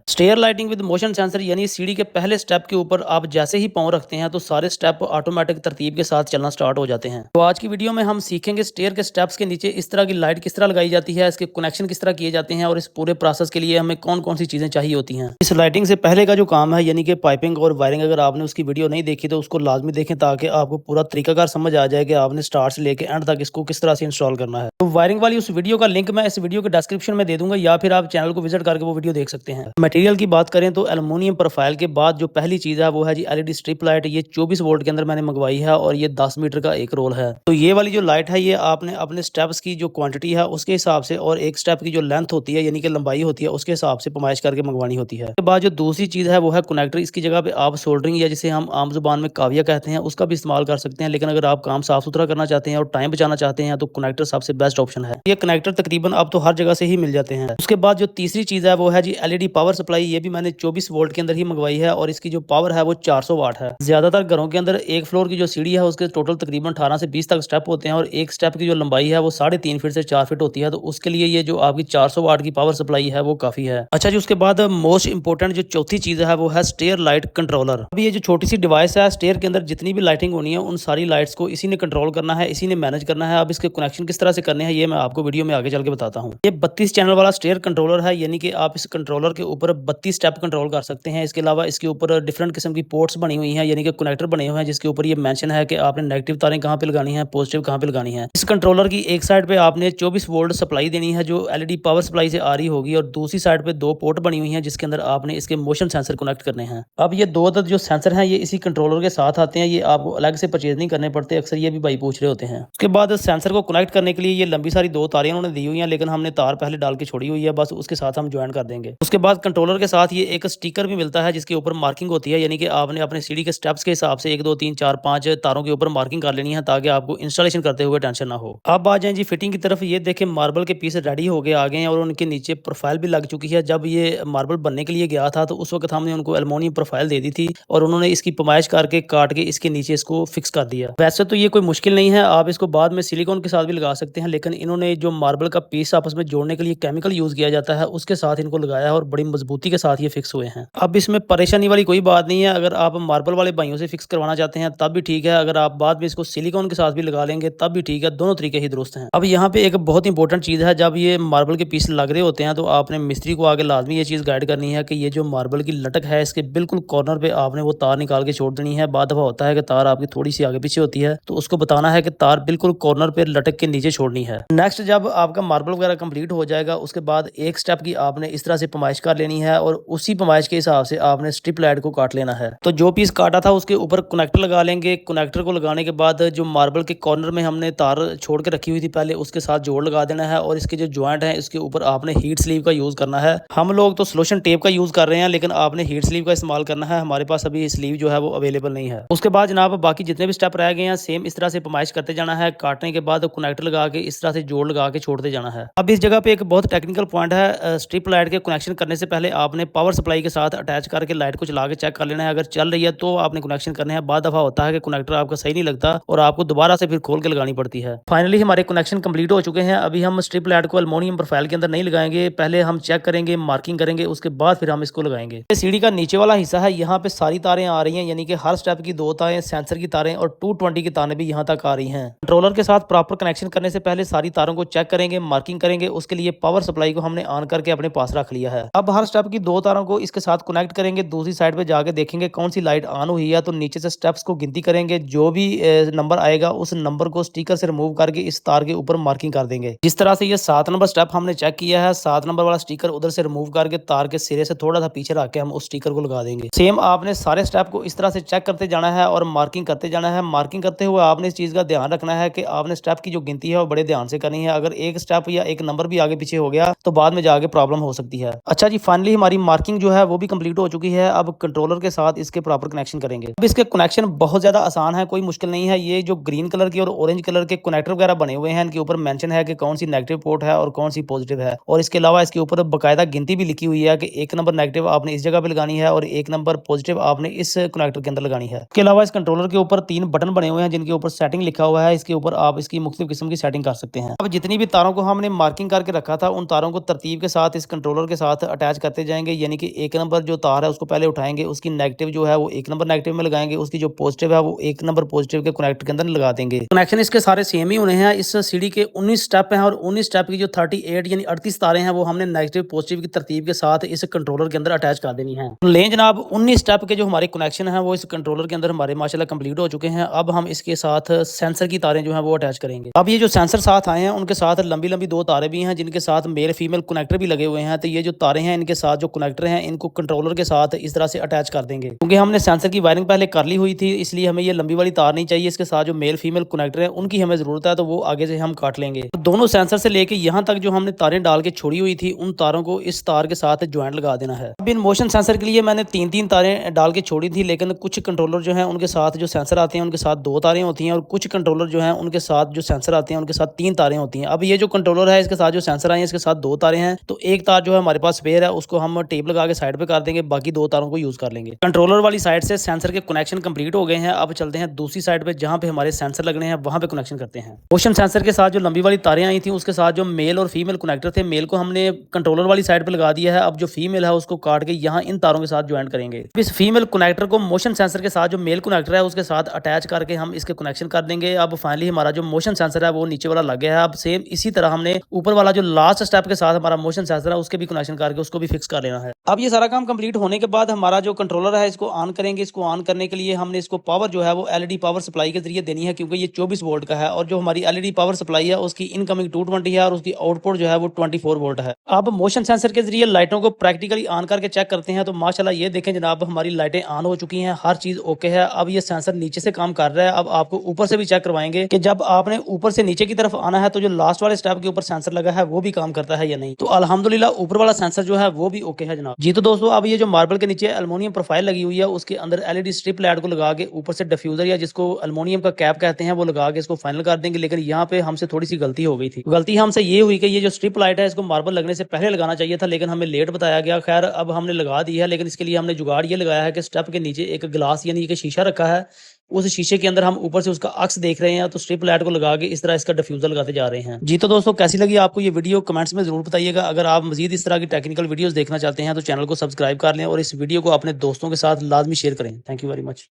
Stair lighting with motion sensor यानी सीढ़ी के पहले स्टेप के ऊपर आप जैसे ही पाँव रखते हैं तो सारे स्टेप ऑटोमेटिक तरतीब के साथ चलना स्टार्ट हो जाते हैं। तो आज की वीडियो में हम सीखेंगे स्टेयर के स्टेप्स के नीचे इस तरह की लाइट किस तरह लगाई जाती है, इसके कनेक्शन किस तरह किए जाते हैं और इस पूरे प्रोसेस के लिए हमें कौन कौन सी चीज़ें चाहिए होती हैं। इस लाइटिंग से पहले का जो काम है यानी कि पाइपिंग और वायरिंग, अगर आपने उसकी वीडियो नहीं देखी तो उसको लाजमी देखें ताकि आपको पूरा तरीकाकार समझ आ जाए कि आपने स्टार्ट से लेकर एंड तक इसको किस तरह से इंस्टॉल करना है। तो वायरिंग वाली उस वीडियो का लिंक मैं इस वीडियो के डिस्क्रिप्शन में दे दूंगा या फिर आप चैनल को विजिट करके वो वीडियो देख सकते हैं। मटेरियल की बात करें तो एल्युमिनियम प्रोफाइल के बाद जो पहली चीज़ है वो है जी एलईडी स्ट्रिप लाइट। ये 24 वोल्ट के अंदर मैंने मंगवाई है और ये 10 मीटर का एक रोल है। तो ये वाली जो लाइट है ये आपने अपने स्टेप्स की जो क्वांटिटी है उसके हिसाब से और एक स्टेप की जो लेंथ होती है यानी कि लंबाई होती है उसके हिसाब से पमाइश करके मंगवानी होती है। उसके बाद जो दूसरी चीज़ है वो है कनेक्टर। इसकी जगह पे आप सोल्डरिंग या जिसे हम आम जुबान में काविया कहते हैं उसका भी इस्तेमाल कर सकते हैं, लेकिन अगर आप काम साफ सुथरा करना चाहते हैं और टाइम बचाना चाहते हैं तो कनेक्टर सबसे बेस्ट ऑप्शन है। ये कनेक्टर तकरीबन अब तो हर जगह से ही मिल जाते हैं। उसके बाद जो तीसरी चीज़ है वो है जी एलईडी पावर सप्लाई। ये भी मैंने 24 वोल्ट के अंदर ही मंगवाई है और इसकी जो पावर है वो 400 वाट है। ज्यादातर घरों के अंदर एक फ्लोर की जो सीढ़ी है उसके टोटल तकरीबन 18 से 20 तक स्टेप होते हैं और एक स्टेप की जो लंबाई है वो 3.5 फीट से 4 फीट होती है। तो उसके लिए ये जो आपकी 400 वाट की पावर सप्लाई है वो काफी है। अच्छा जी, उसके बाद मोस्ट इंपोर्टेंट जो चौथी चीज है वो है स्टेयर लाइट कंट्रोलर। अब ये जो छोटी सी डिवाइस है, स्टेयर के अंदर जितनी भी लाइटिंग होनी है उन सारी लाइट्स को इसी ने कंट्रोल करना है, इसी ने मैनेज करना है। अब इसके कनेक्शन किस तरह से करने हैं ये मैं आपको वीडियो में आगे चल के बताता हूँ। ये 32 चैनल वाला स्टेयर कंट्रोलर है यानी कि आप इस कंट्रोलर के ऊपर 32 स्टेप कंट्रोल कर सकते हैं। इसके अलावा इसके ऊपर डिफरेंट किस्म की पोर्ट्स बनी हुई हैं यानी कि कनेक्टर बने हुए हैं जिसके ऊपर ये मेंशन है कि आपने नेगेटिव तारें कहाँ पे लगानी है, पॉजिटिव कहाँ पे लगानी है। इस कंट्रोलर की एक साइड पे आपने 24 वोल्ट सप्लाई देनी है जो एलईडी पावर सप्लाई से आ रही होगी और दूसरी साइड पे दो पोर्ट बनी हुई हैं जिसके अंदर आपने इसके मोशन सेंसर कनेक्ट करने हैं। अब ये दो जो सेंसर हैं ये इसी कंट्रोलर के साथ आते हैं, ये आपको अलग से परचेज नहीं करने पड़ते। अक्सर ये भी भाई पूछ रहे होते हैं। उसके बाद सेंसर को कनेक्ट करने के लिए ये लंबी सारी दो तारें उन्होंने दी हुई हैं, लेकिन हमने तार पहले डाल के छोड़ी हुई है, बस उसके साथ हम ज्वाइन कर देंगे। उसके बाद कंट्रोलर के साथ ये एक स्टिकर भी मिलता है जिसके ऊपर मार्किंग होती है यानी कि आपने अपने सीढ़ी के स्टेप्स के हिसाब से 1 2 3 4 5 तारों के ऊपर मार्किंग कर लेनी है ताकि आपको इंस्टॉलेशन करते हुए टेंशन ना हो। अब आ जाएं जी फिटिंग की तरफ। ये देखें मार्बल के पीस रेडी हो गए आ गए हैं और उनके नीचे प्रोफाइल भी लग चुकी है। जब ये मार्बल बनने के लिए गया था तो उस वक्त हमने उनको एल्युमिनियम प्रोफाइल दे दी थी और उन्होंने इसकी पमाइश करके काट के इसके नीचे इसको फिक्स कर दिया। वैसे तो ये कोई मुश्किल नहीं है, आप इसको बाद में सिलिकॉन के साथ भी लगा सकते हैं, लेकिन इन्होंने जो मार्बल का पीस आपस में जोड़ने के लिए केमिकल यूज किया जाता है उसके साथ इनको लगाया है और बड़ी मजबूती के साथ ये फिक्स हुए हैं। अब इसमें परेशानी वाली कोई बात नहीं है। अगर आप मार्बल वाले भाइयों से फिक्स करवाना चाहते हैं तब भी ठीक है, अगर आप बाद में इसको सिलिकॉन के साथ भी लगा लेंगे तब भी ठीक है, दोनों तरीके ही दुरुस्त हैं। अब यहाँ पे एक बहुत इंपॉर्टेंट चीज़ है, जब ये मार्बल के पीस लग रहे होते हैं तो आपने मिस्त्री को आगे लाजमी ये चीज़ गाइड करनी है कि ये जो मार्बल की लटक है इसके बिल्कुल कॉर्नर पे आपने वो तार निकाल के छोड़ देनी है। बाद दफा होता है कि तार आपकी थोड़ी सी आगे पीछे होती है तो उसको बताना है कि तार बिल्कुल कॉर्नर पे लटक के नीचे छोड़नी है। नेक्स्ट जब आपका मार्बल वगैरह कंप्लीट हो जाएगा उसके बाद एक स्टेप की आपने इस तरह से पमाइश कर लेनी है और उसी पमाइश के हिसाब से आपने स्ट्रिप लाइट को काट लेना है। तो जो पीस काटा था उसके ऊपर कनेक्टर लगा लेंगे। कनेक्टर को लगाने के बाद जो मार्बल के कॉर्नर में हमने तार छोड़ के रखी हुई थी पहले उसके साथ जोड़ लगा देना है और इसके जो ज्वाइंट है इसके ऊपर आपने हीट स्लीव का यूज करना है। हम लोग तो सोल्यूशन टेप का यूज कर रहे हैं लेकिन आपने हीट स्लीव का इस्तेमाल करना है। हमारे पास अभी स्लीव जो है वो अवेलेबल नहीं है। उसके बाद जनाब बाकी जितने भी स्टेप रह गए हैं सेम इस तरह से पमाइश करते जाना है। काटने के बाद कनेक्टर लगा के इस तरह से जोड़ लगा के छोड़ते जाना है। अब इस जगह पे एक बहुत टेक्निकल पॉइंट है, स्ट्रिप लाइट के कनेक्शन करने से पहले आपने पावर सप्लाई के साथ अटैच करके लाइट को चला के चेक कर लेना है। अगर चल रही है तो आपने कनेक्शन करने हैं। बाद दफा होता है कि कनेक्टर आपका सही नहीं लगता और आपको दोबारा से फिर खोल के लगानी पड़ती है। फाइनली हमारे कनेक्शन कंप्लीट हो चुके हैं। अभी हम स्ट्रिप लाइट को एल्युमिनियम प्रोफाइल के अंदर नहीं लगाएंगे, पहले हम चेक करेंगे, मार्किंग करेंगे, उसके बाद फिर हम इसको लगाएंगे। ये सीढ़ी का नीचे वाला हिस्सा है, यहाँ पे सारी तारें आ रही हैं यानी कि हर स्टेप की 2 तारें, सेंसर की तारें और 220 की तारें भी यहाँ तक आ रही हैं। कंट्रोलर के साथ प्रॉपर कनेक्शन करने से पहले सारी तारों को चेक करेंगे, मार्किंग करेंगे। उसके लिए पावर सप्लाई को हमने ऑन करके अपने पास रख लिया है। अब हर स्टेप की 2 तारों को इसके साथ कनेक्ट करेंगे, दूसरी साइड पे जाके देखेंगे कौन सी लाइट ऑन हुई है तो नीचे से स्टेप्स को गिनती करेंगे। जो भी नंबर आएगा उस नंबर को स्टिकर से रिमूव करके इस तार के ऊपर मार्किंग कर देंगे। जिस तरह से ये 7 नंबर स्टेप हमने चेक किया है, 7 नंबर वाला स्टिकर उधर से रिमूव करके तार के सिरे से थोड़ा सा पीछे रख के हम उस स्टिकर को लगा देंगे। सेम आपने सारे स्टेप को इस तरह से चेक करते जाना है और मार्किंग करते जाना है। मार्किंग करते हुए आपने इस चीज का ध्यान रखना है कि आपने स्टेप की जो गिनती है वो बड़े ध्यान से करनी है। अगर एक स्टेप या एक नंबर भी आगे पीछे हो गया तो बाद में जाके प्रॉब्लम हो सकती है। अच्छा जी, फाइनली हमारी मार्किंग जो है वो भी कंप्लीट हो चुकी है। अब कंट्रोलर के साथ इसके प्रॉपर कनेक्शन करेंगे। अब इसके कनेक्शन बहुत ज्यादा आसान है, कोई मुश्किल नहीं है। ये जो ग्रीन कलर की और ऑरेंज कलर के कनेक्टर वगैरह बने हुए हैं इनके ऊपर मेंशन है कि कौन सी नेगेटिव पोर्ट है और कौन सी पॉजिटिव है और इसके अलावा इसके ऊपर बाकायदा गिनती भी लिखी हुई है कि 1 नंबर नेगेटिव आपने इस जगह पे लगानी है और 1 नंबर पॉजिटिव आपने इस कनेक्टर के अंदर लगानी है। इसके अलावा इस कंट्रोलर के ऊपर 3 बटन बने हुए हैं जिनके ऊपर सेटिंग लिखा हुआ है। इसके ऊपर आप इसकी मुख्तलिफ किस्म की सेटिंग कर सकते हैं। अब जितनी भी तारों को हमने मार्किंग करके रखा था उन तारों को तरतीब के साथ इस कंट्रोलर के साथ अटैच करते करते जाएंगे, यानी कि 1 नंबर जो तार है उसको पहले उठाएंगे, उसकी नेगेटिव जो है वो 1 नंबर नेगेटिव में लगाएंगे, उसकी जो पॉजिटिव है वो 1 नंबर पॉजिटिव के कनेक्टर के अंदर लगा देंगे। कनेक्शन इसके सारे सेम ही होने हैं। इस सीढ़ी के 19 स्टेप हैं और 19 स्टेप की जो 38 यानी 38 तारें हैं वो हमने नेगेटिव पॉजिटिव की तरतीब के साथ इस कंट्रोलर के अंदर अटैच कर देनी है। तो लें जनाब, 19 स्टेप के जो हमारे कनेक्शन है वो इस कंट्रोलर के अंदर हमारे माशाल्लाह कंप्लीट हो चुके हैं। अब हम इसके साथ सेंसर की तारें जो है वो अटैच करेंगे। अब ये जो सेंसर साथ आए हैं उनके साथ लंबी लंबी 2 तारें भी हैं जिनके साथ मेल फीमेल कनेक्टर भी लगे हुए हैं। तो ये जो तारें हैं इनके साथ जो कनेक्टर हैं इनको कंट्रोलर के साथ इस तरह से अटैच कर देंगे। क्योंकि हमने सेंसर की वायरिंग पहले कर ली हुई थी, इसलिए हमें ये लंबी वाली तार नहीं चाहिए। इसके साथ जो मेल फीमेल कनेक्टर है उनकी हमें जरूरत है, तो वो आगे से हम काट लेंगे। तो दोनों सेंसर से लेके यहाँ तक जो हमने तारें डाल के छोड़ी हुई थी उन तारों को इस तार के साथ ज्वाइंट लगा देना है। अब इन मोशन सेंसर के लिए मैंने 3-3 तारें डाल के छोड़ी थी, लेकिन कुछ कंट्रोलर जो है उनके साथ जो सेंसर आते हैं उनके साथ 2 तारें होती हैं और कुछ कंट्रोलर जो है उनके साथ जो सेंसर आते हैं उनके साथ 3 तारें होती हैं। अब ये जो कंट्रोलर है इसके साथ जो सेंसर आए हैं इसके साथ 2 तारें हैं, तो एक तार जो है हमारे पास स्पेयर है उसको हम टेप लगा के साइड पे कर देंगे, बाकी 2 तारों को यूज कर लेंगे। कंट्रोलर वाली साइड से सेंसर के कनेक्शन कंप्लीट हो गए हैं। अब चलते हैं दूसरी साइड पे जहां पे हमारे सेंसर लगने हैं, वहां पे कनेक्शन करते हैं। मोशन सेंसर के साथ जो लंबी वाली तारें आई थी उसके साथ जो मेल और फीमेल कनेक्टर थे, मेल को हमने कंट्रोलर वाली साइड पे लगा दिया है। अब जो फीमेल है उसको काट के यहाँ इन तारों के साथ ज्वाइन करेंगे। इस फीमेल कनेक्टर को मोशन सेंसर के साथ जो मेल कनेक्टर है उसके साथ अटैच करके हम इसके कनेक्शन कर देंगे। अब फाइनली हमारा जो मोशन सेंसर है वो नीचे वाला लग गया है। अब सेम इसी तरह हमने ऊपर वाला जो लास्ट स्टेप के साथ हमारा मोशन सेंसर है उसके भी कनेक्शन करके उसको भी फिक्स कर लेना है। अब ये सारा काम कंप्लीट होने के बाद हमारा जो कंट्रोलर है इसको ऑन करेंगे। इसको ऑन करने के लिए हमने इसको पावर जो है वो एलईडी पावर सप्लाई के जरिए देनी है, क्योंकि ये 24 वोल्ट का है और जो हमारी एलईडी पावर सप्लाई है उसकी इनकमिंग 220 है और उसकी आउटपुट जो है वो 24 वोल्ट है। अब मोशन सेंसर के जरिए लाइटों को प्रैक्टिकली ऑन करके चेक करते हैं। तो माशाल्लाह ये देखें जनाब, हमारी लाइटें ऑन हो चुकी हैं, हर चीज ओके है। अब ये सेंसर नीचे से काम कर रहा है। अब आपको ऊपर से भी चेक करवाएंगे कि जब आपने ऊपर से नीचे की तरफ आना है तो जो लास्ट वाले स्टेप के ऊपर सेंसर लगा है वो भी काम करता है या नहीं। तो अल्हम्दुलिल्लाह ऊपर वाला सेंसर जो है वो भी ओके है जनाब जी। तो दोस्तों, अब ये जो मार्बल के नीचे एल्युमिनियम प्रोफाइल लगी हुई है उसके अंदर एलईडी स्ट्रिप लाइट को लगा के ऊपर से डिफ्यूजर या जिसको एल्युमिनियम का कैप कहते हैं वो लगा के इसको फाइनल कर देंगे। लेकिन यहाँ पे हमसे थोड़ी सी गलती हो गई थी। गलती हमसे ये हुई कि ये जो स्ट्रिप लाइट है इसको मार्बल लगने से पहले लगाना चाहिए था, लेकिन हमें लेट बताया गया। खैर अब हमने लगा दी है, लेकिन इसके लिए हमने जुगाड़ ये लगाया है कि स्टेप के नीचे एक ग्लास यानी कि शीशा रखा है। उस शीशे के अंदर हम ऊपर से उसका अक्स देख रहे हैं, तो स्ट्रिप लाइट को लगा के इस तरह इसका डिफ्यूजर लगाते जा रहे हैं जी। तो दोस्तों, कैसी लगी आपको ये वीडियो कमेंट्स में जरूर बताइएगा। अगर आप मजीद इस तरह की टेक्निकल वीडियोस देखना चाहते हैं तो चैनल को सब्सक्राइब कर लें और इस वीडियो को अपने दोस्तों के साथ लाजमी शेयर करें। Thank you very much.